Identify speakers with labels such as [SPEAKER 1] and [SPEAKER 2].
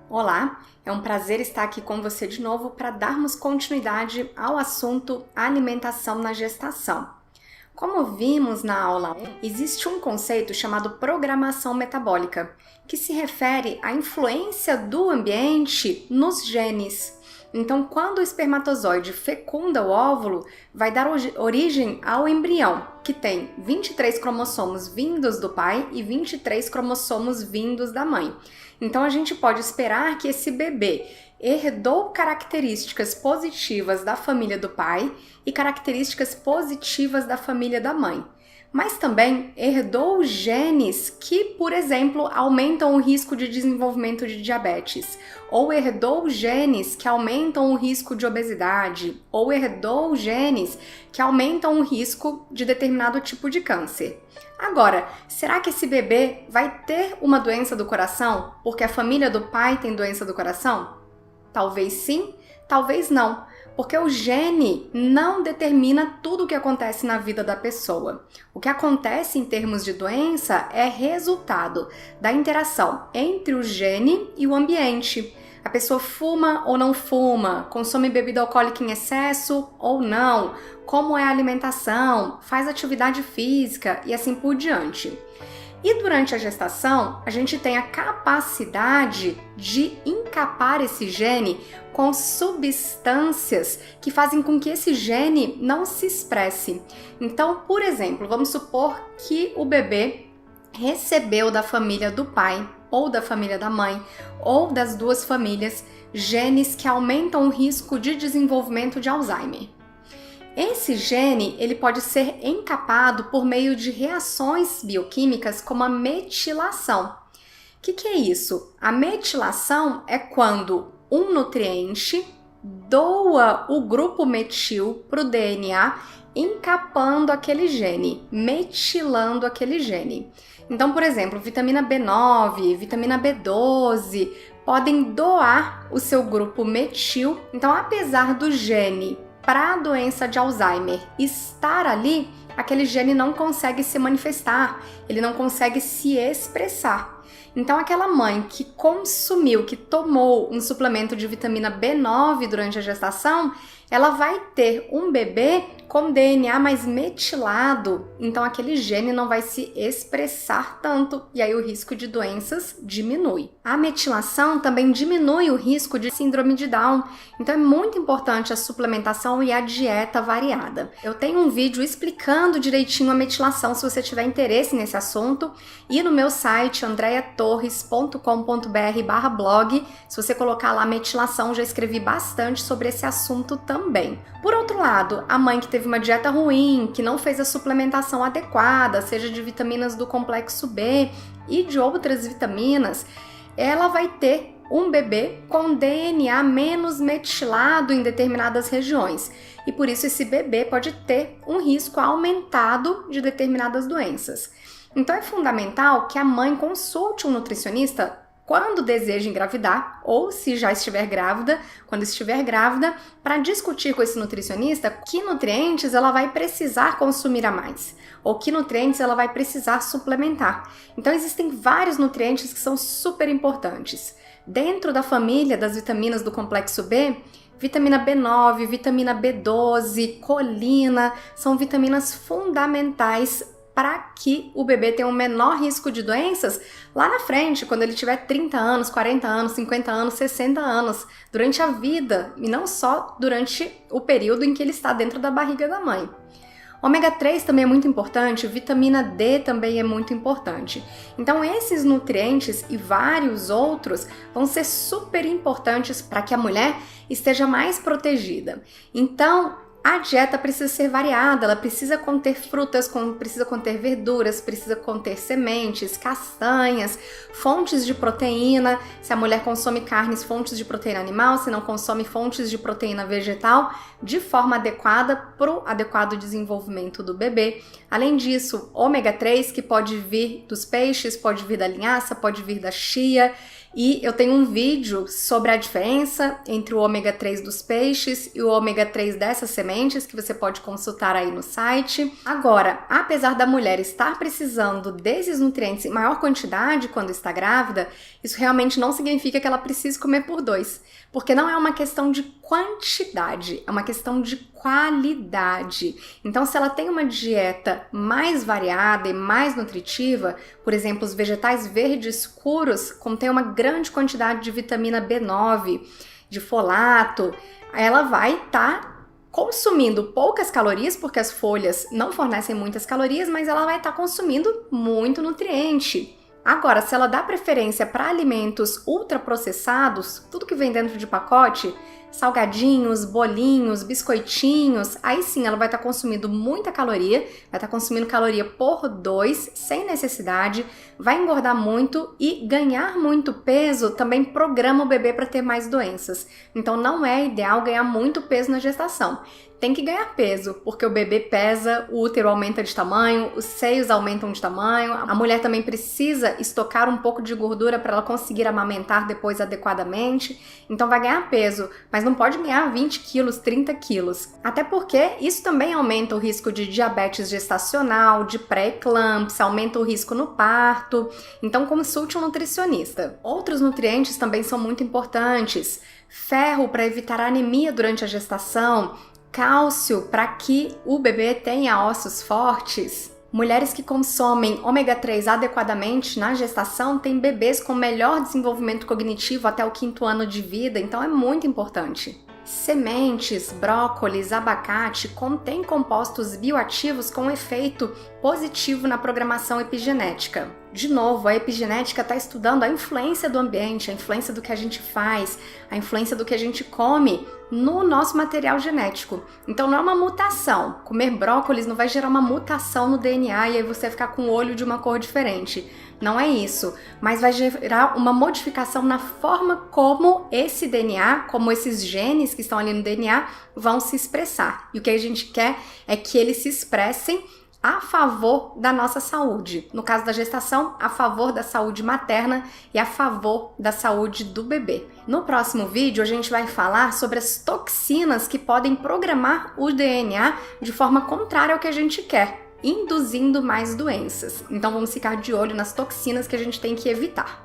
[SPEAKER 1] Olá, é um prazer estar aqui com você de novo para darmos continuidade ao assunto alimentação na gestação. Como vimos na aula 1, existe um conceito chamado programação metabólica, que se refere à influência do ambiente nos genes. Então, quando o espermatozoide fecunda o óvulo, vai dar origem ao embrião, que tem 23 cromossomos vindos do pai e 23 cromossomos vindos da mãe. Então, a gente pode esperar que esse bebê herdou características positivas da família do pai e características positivas da família da mãe. Mas também herdou genes que, por exemplo, aumentam o risco de desenvolvimento de diabetes, ou herdou genes que aumentam o risco de obesidade, ou herdou genes que aumentam o risco de determinado tipo de câncer. Agora, será que esse bebê vai ter uma doença do coração porque a família do pai tem doença do coração? Talvez sim, talvez não. Porque o gene não determina tudo o que acontece na vida da pessoa. O que acontece em termos de doença é resultado da interação entre o gene e o ambiente. A pessoa fuma ou não fuma, consome bebida alcoólica em excesso ou não, como é a alimentação, faz atividade física e assim por diante. E durante a gestação, a gente tem a capacidade de encapar esse gene com substâncias que fazem com que esse gene não se expresse. Então, por exemplo, vamos supor que o bebê recebeu da família do pai ou da família da mãe ou das duas famílias genes que aumentam o risco de desenvolvimento de Alzheimer. Esse gene ele pode ser encapado por meio de reações bioquímicas como a metilação. O que é isso? A metilação é quando um nutriente doa o grupo metil para o DNA, encapando aquele gene, metilando aquele gene. Então, por exemplo, vitamina B9, vitamina B12 podem doar o seu grupo metil. Então, apesar do gene para a doença de Alzheimer estar ali, aquele gene não consegue se manifestar, ele não consegue se expressar. Então, aquela mãe que consumiu, que tomou um suplemento de vitamina B9 durante a gestação, ela vai ter um bebê com DNA mais metilado, então aquele gene não vai se expressar tanto e aí o risco de doenças diminui. A metilação também diminui o risco de síndrome de Down, então é muito importante a suplementação e a dieta variada. Eu tenho um vídeo explicando direitinho a metilação se você tiver interesse nesse assunto e no meu site andreatorres.com.br/blog, se você colocar lá metilação, já escrevi bastante sobre esse assunto também. Por outro lado, a mãe que teve uma dieta ruim, que não fez a suplementação adequada, seja de vitaminas do complexo B e de outras vitaminas, ela vai ter um bebê com DNA menos metilado em determinadas regiões. E por isso esse bebê pode ter um risco aumentado de determinadas doenças. Então é fundamental que a mãe consulte um nutricionista quando deseja engravidar ou se já estiver grávida, quando estiver grávida, para discutir com esse nutricionista que nutrientes ela vai precisar consumir a mais ou que nutrientes ela vai precisar suplementar. Então existem vários nutrientes que são super importantes. Dentro da família das vitaminas do complexo B, vitamina B9, vitamina B12, colina, são vitaminas fundamentais para que o bebê tenha um menor risco de doenças lá na frente, quando ele tiver 30 anos, 40 anos, 50 anos, 60 anos, durante a vida e não só durante o período em que ele está dentro da barriga da mãe. Ômega 3 também é muito importante, vitamina D também é muito importante. Então esses nutrientes e vários outros vão ser super importantes para que a mulher esteja mais protegida. Então, a dieta precisa ser variada, ela precisa conter frutas, precisa conter verduras, precisa conter sementes, castanhas, fontes de proteína. Se a mulher consome carnes, fontes de proteína animal, se não consome fontes de proteína vegetal, de forma adequada para o adequado desenvolvimento do bebê. Além disso, ômega 3, que pode vir dos peixes, pode vir da linhaça, pode vir da chia. E eu tenho um vídeo sobre a diferença entre o ômega 3 dos peixes e o ômega 3 dessas sementes, que você pode consultar aí no site. Agora, apesar da mulher estar precisando desses nutrientes em maior quantidade quando está grávida, isso realmente não significa que ela precise comer por dois, porque não é uma questão de quantidade, é uma questão de qualidade. Então, se ela tem uma dieta mais variada e mais nutritiva, por exemplo, os vegetais verdes escuros contêm uma grande quantidade de vitamina B9, de folato, ela vai estar consumindo poucas calorias, porque as folhas não fornecem muitas calorias, mas ela vai estar consumindo muito nutriente. Agora, se ela dá preferência para alimentos ultraprocessados, tudo que vem dentro de pacote, salgadinhos, bolinhos, biscoitinhos, aí sim ela vai estar consumindo muita caloria, vai estar consumindo caloria por 2, sem necessidade, vai engordar muito e ganhar muito peso também programa o bebê para ter mais doenças. Então não é ideal ganhar muito peso na gestação. Tem que ganhar peso, porque o bebê pesa, o útero aumenta de tamanho, os seios aumentam de tamanho, a mulher também precisa estocar um pouco de gordura para ela conseguir amamentar depois adequadamente, então vai ganhar peso, mas não pode ganhar 20 quilos, 30 quilos, até porque isso também aumenta o risco de diabetes gestacional, de pré-eclâmpsia, aumenta o risco no parto, então consulte um nutricionista. Outros nutrientes também são muito importantes, ferro para evitar anemia durante a gestação, cálcio para que o bebê tenha ossos fortes. Mulheres que consomem ômega 3 adequadamente na gestação têm bebês com melhor desenvolvimento cognitivo até o 5º ano de vida, então é muito importante. Sementes, brócolis, abacate contêm compostos bioativos com efeito positivo na programação epigenética. De novo, a epigenética está estudando a influência do ambiente, a influência do que a gente faz, a influência do que a gente come no nosso material genético. Então não é uma mutação. Comer brócolis não vai gerar uma mutação no DNA e aí você vai ficar com o olho de uma cor diferente. Não é isso, mas vai gerar uma modificação na forma como esse DNA, como esses genes que estão ali no DNA vão se expressar. E o que a gente quer é que eles se expressem a favor da nossa saúde. No caso da gestação, a favor da saúde materna e a favor da saúde do bebê. No próximo vídeo, a gente vai falar sobre as toxinas que podem programar o DNA de forma contrária ao que a gente quer, induzindo mais doenças. Então vamos ficar de olho nas toxinas que a gente tem que evitar.